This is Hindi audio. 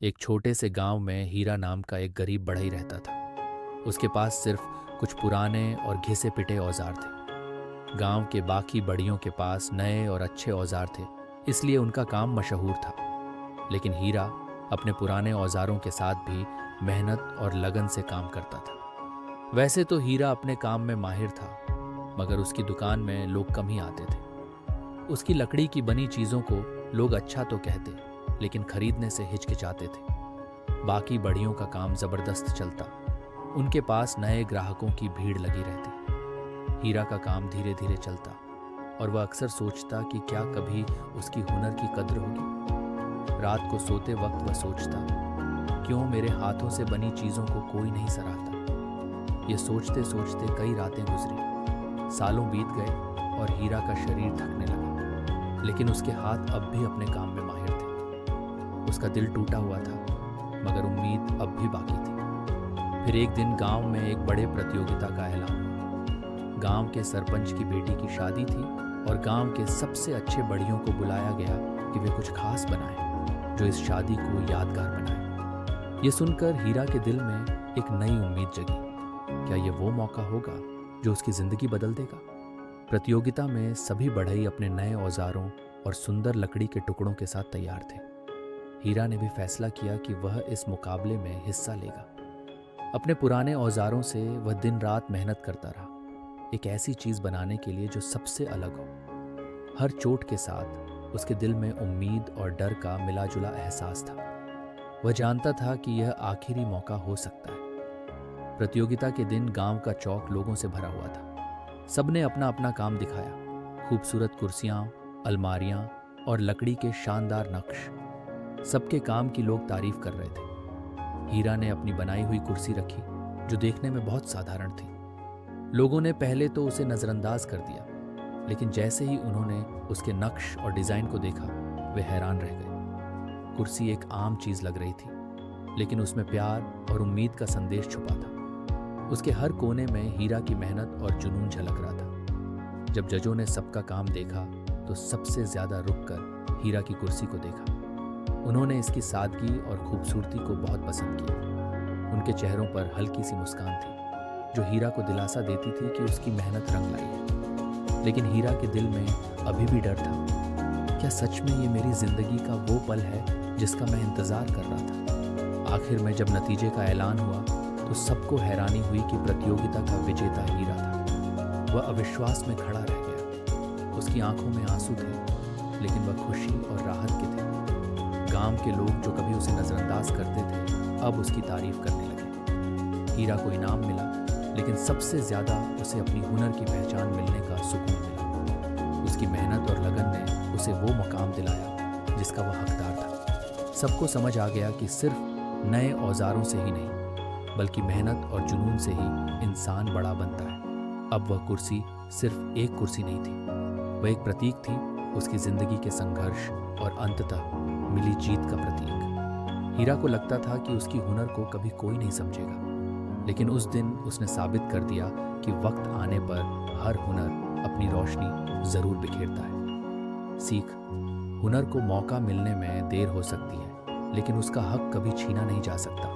एक छोटे से गांव में हीरा नाम का एक गरीब बढ़ई रहता था। उसके पास सिर्फ कुछ पुराने और घिसे पिटे औजार थे। गांव के बाकी बढ़ियों के पास नए और अच्छे औजार थे, इसलिए उनका काम मशहूर था। लेकिन हीरा अपने पुराने औजारों के साथ भी मेहनत और लगन से काम करता था। वैसे तो हीरा अपने काम में माहिर था, मगर उसकी दुकान में लोग कम ही आते थे। उसकी लकड़ी की बनी चीज़ों को लोग अच्छा तो कहते, लेकिन खरीदने से हिचकिचाते थे। बाकी बढ़ियों का काम जबरदस्त चलता, उनके पास नए ग्राहकों की भीड़ लगी रहती। हीरा का काम धीरे धीरे चलता और वह अक्सर सोचता कि क्या कभी उसकी हुनर की कद्र होगी। रात को सोते वक्त वह सोचता, क्यों मेरे हाथों से बनी चीज़ों को कोई नहीं सराहता। ये सोचते सोचते कई रातें गुजरी, सालों बीत गए और हीरा का शरीर थकने लगा, लेकिन उसके हाथ अब भी अपने काम में माहिर थे। उसका दिल टूटा हुआ था, मगर उम्मीद अब भी बाकी थी। फिर एक दिन गांव में एक बड़े प्रतियोगिता का ऐलान हुआ। गांव के सरपंच की बेटी की शादी थी और गांव के सबसे अच्छे बढ़ियों को बुलाया गया कि वे कुछ खास बनाएं जो इस शादी को यादगार बनाए। ये सुनकर हीरा के दिल में एक नई उम्मीद जगी। क्या ये वो मौका होगा जो उसकी जिंदगी बदल देगा? प्रतियोगिता में सभी बढ़ई अपने नए औजारों और सुंदर लकड़ी के टुकड़ों के साथ तैयार थे। हीरा ने भी फैसला किया कि वह इस मुकाबले में हिस्सा लेगा। अपने पुराने औजारों से वह दिन रात मेहनत करता रहा, एक ऐसी चीज बनाने के लिए जो सबसे अलग हो। हर चोट के साथ उसके दिल में उम्मीद और डर का मिला जुला एहसास था। वह जानता था कि यह आखिरी मौका हो सकता है। प्रतियोगिता के दिन गांव का चौक लोगों से भरा हुआ था। सबने अपना अपना काम दिखाया। खूबसूरत कुर्सियां, अलमारियां और लकड़ी के शानदार नक्श, सबके काम की लोग तारीफ कर रहे थे। हीरा ने अपनी बनाई हुई कुर्सी रखी, जो देखने में बहुत साधारण थी। लोगों ने पहले तो उसे नजरअंदाज कर दिया, लेकिन जैसे ही उन्होंने उसके नक्श और डिजाइन को देखा, वे हैरान रह गए। कुर्सी एक आम चीज लग रही थी, लेकिन उसमें प्यार और उम्मीद का संदेश छुपा था। उसके हर कोने में हीरा की मेहनत और जुनून झलक रहा था। जब जजों ने सबका काम देखा, तो सबसे ज्यादा रुककर हीरा की कुर्सी को देखा। उन्होंने इसकी सादगी और खूबसूरती को बहुत पसंद किया। उनके चेहरों पर हल्की सी मुस्कान थी, जो हीरा को दिलासा देती थी कि उसकी मेहनत रंग लाई है। लेकिन हीरा के दिल में अभी भी डर था। क्या सच में ये मेरी जिंदगी का वो पल है जिसका मैं इंतजार कर रहा था? आखिर में जब नतीजे का ऐलान हुआ, तो सबको हैरानी हुई कि प्रतियोगिता का विजेता हीरा था। वह अविश्वास में खड़ा रह गया। उसकी आंखों में आंसू थे, लेकिन वह खुशी और राहत के थे। गांव के लोग जो कभी उसे नजरअंदाज करते थे, अब उसकी तारीफ करने लगे। हीरा को इनाम मिला, लेकिन सबसे ज्यादा उसे अपनी हुनर की पहचान मिलने का सुकून मिला। उसकी मेहनत और लगन ने उसे वो मकाम दिलाया जिसका वह हकदार था। सबको समझ आ गया कि सिर्फ नए औजारों से ही नहीं, बल्कि मेहनत और जुनून से ही इंसान बड़ा बनता है। अब वह कुर्सी सिर्फ एक कुर्सी नहीं थी, वह एक प्रतीक थी, उसकी जिंदगी के संघर्ष और अंततः मिली जीत का प्रतीक। हीरा को लगता था कि उसकी हुनर को कभी कोई नहीं समझेगा, लेकिन उस दिन उसने साबित कर दिया कि वक्त आने पर हर हुनर अपनी रोशनी जरूर बिखेरता है। सीख: हुनर को मौका मिलने में देर हो सकती है, लेकिन उसका हक कभी छीना नहीं जा सकता।